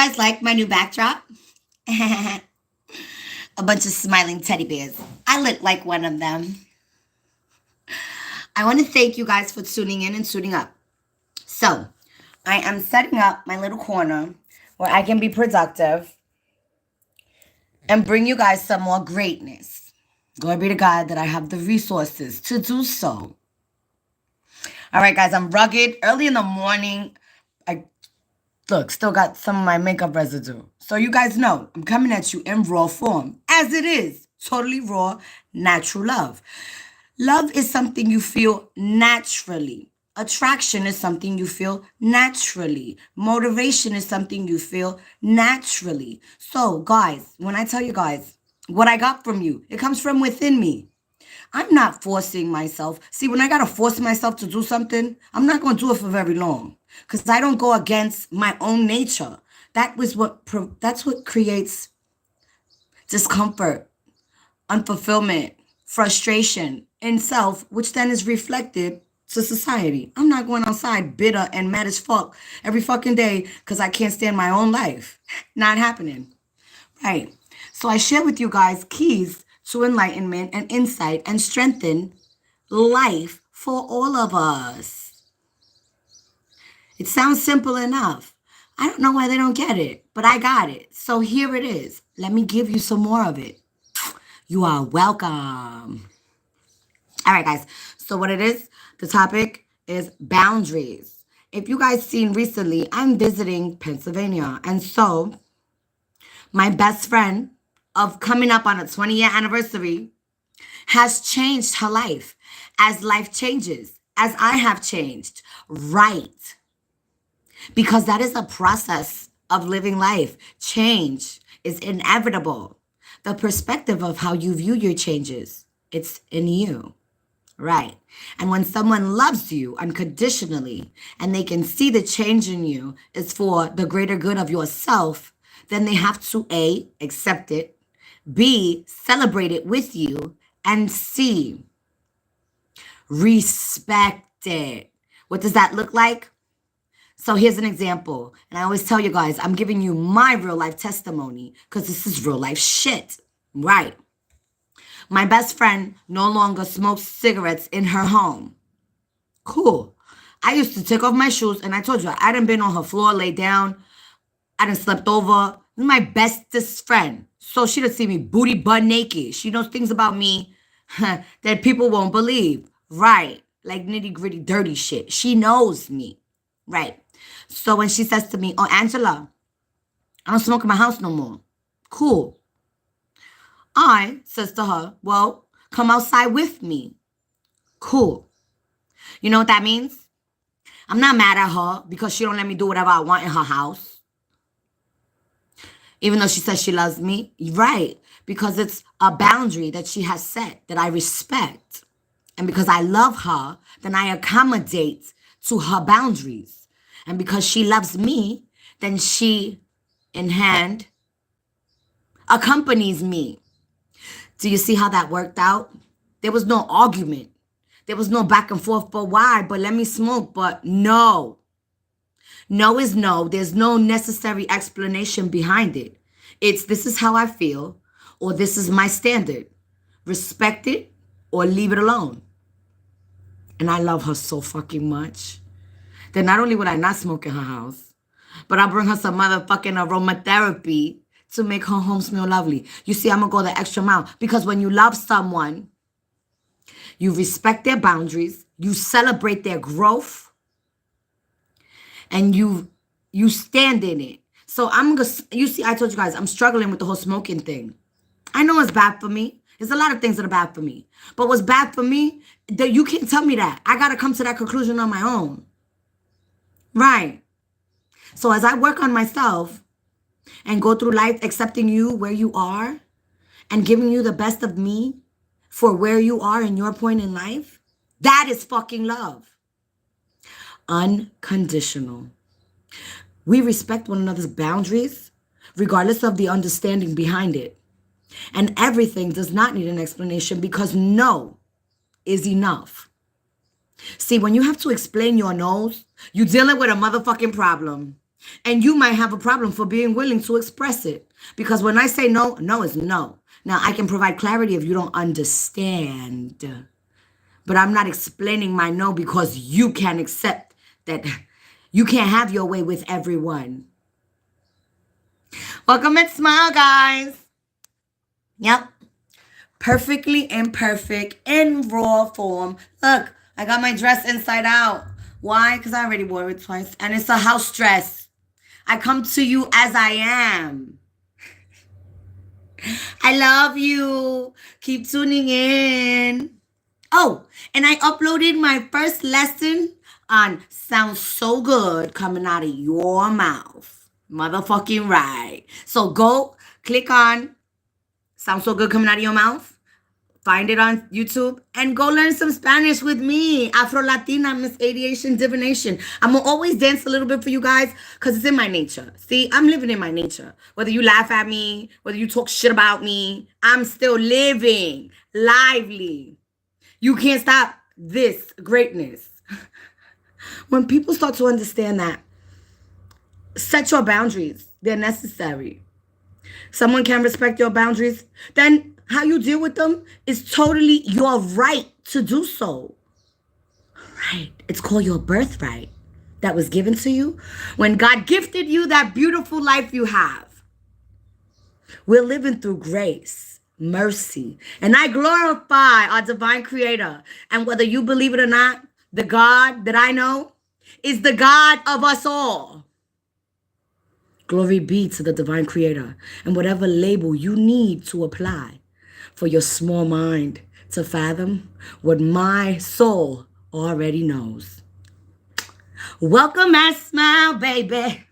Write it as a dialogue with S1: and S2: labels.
S1: guys like my new backdrop? A bunch of smiling teddy bears. I look like one of them. I want to thank you guys for tuning in and tuning up. So, I am setting up my little corner where I can be productive and bring you guys some more greatness. Glory be to God that I have the resources to do so. All right, guys, I'm rugged. Early in the morning, still got some of my makeup residue. So you guys know, I'm coming at you in raw form, as it is. Totally raw, natural love. Love is something you feel naturally. Attraction is something you feel naturally. Motivation is something you feel naturally. So, guys, when I tell you guys what I got from you, it comes from within me. I'm not forcing myself. See, when I got to force myself to do something, I'm not going to do it for very long because I don't go against my own nature. That's what creates discomfort, unfulfillment, frustration in self, which then is reflected to society. I'm not going outside bitter and mad as fuck every fucking day because I can't stand my own life. Not happening. Right. So I share with you guys keys to enlightenment and insight and strengthen life for all of us. It sounds simple enough. I don't know why they don't get it, but I got it. So here it is. Let me give you some more of it. You are welcome. All right, guys. So what it is, the topic is boundaries. If you guys seen recently, I'm visiting Pennsylvania. And so my best friend of coming up on a 20-year anniversary has changed her life as life changes, as I have changed. Right. Because that is a process of living life. Change is inevitable. The perspective of how you view your changes, it's in you. Right. And when someone loves you unconditionally and they can see the change in you is for the greater good of yourself, then they have to A, accept it, B, celebrate it with you, and C, respect it. What does that look like? So here's an example. And I always tell you guys, I'm giving you my real life testimony because this is real life shit. Right. My best friend no longer smokes cigarettes in her home. Cool. I used to take off my shoes, and I told you, I done been on her floor, laid down. I done slept over. This is my bestest friend. So she done see me booty butt naked. She knows things about me that people won't believe. Right. Like nitty gritty dirty shit. She knows me. Right. So when she says to me, oh, Angela, I don't smoke in my house no more. Cool. I says to her, well, come outside with me. Cool. You know what that means? I'm not mad at her because she don't let me do whatever I want in her house. Even though she says she loves me. Right. Because it's a boundary that she has set that I respect. And because I love her, then I accommodate to her boundaries. And because she loves me, then she, in hand, accompanies me. Do you see how that worked out? There was no argument. There was no back and forth, but why? But let me smoke, but no. No is no. There's no necessary explanation behind it. It's this is how I feel, or this is my standard. Respect it or leave it alone. And I love her so fucking much that not only would I not smoke in her house, but I'll bring her some motherfucking aromatherapy to make her home smell lovely. You see, I'm going to go the extra mile. Because when you love someone, you respect their boundaries, you celebrate their growth, and you stand in it. So you see, I told you guys, I'm struggling with the whole smoking thing. I know it's bad for me. There's a lot of things that are bad for me. But what's bad for me, that you can't tell me that. I got to come to that conclusion on my own. Right. So as I work on myself, and go through life accepting you where you are and giving you the best of me for where you are in your point in life, that is fucking love. Unconditional. We respect one another's boundaries regardless of the understanding behind it. And everything does not need an explanation because no is enough. See, when you have to explain your no's, you're dealing with a motherfucking problem. And you might have a problem for being willing to express it. Because when I say no, no is no. Now, I can provide clarity if you don't understand. But I'm not explaining my no because you can't accept that you can't have your way with everyone. Welcome and smile, guys. Yep. Perfectly imperfect in raw form. Look, I got my dress inside out. Why? Because I already wore it twice. And it's a house dress. I come to you as I am. I love you. Keep tuning in. Oh, and I uploaded my first lesson on Sounds So Good Coming Out of Your Mouth. Motherfucking right. So go click on Sounds So Good Coming Out of Your Mouth. Find it on YouTube and go learn some Spanish with me. Afro-Latina, Miss Aviation Divination. I'm going to always dance a little bit for you guys because it's in my nature. See, I'm living in my nature. Whether you laugh at me, whether you talk shit about me, I'm still living, lively. You can't stop this greatness. When people start to understand that, set your boundaries. They're necessary. Someone can respect your boundaries, then how you deal with them is totally your right to do so. Right. It's called your birthright that was given to you when God gifted you that beautiful life you have. We're living through grace, mercy, and I glorify our divine creator. And whether you believe it or not, the God that I know is the God of us all. Glory be to the divine creator and whatever label you need to apply for your small mind to fathom what my soul already knows. Welcome and smile, baby.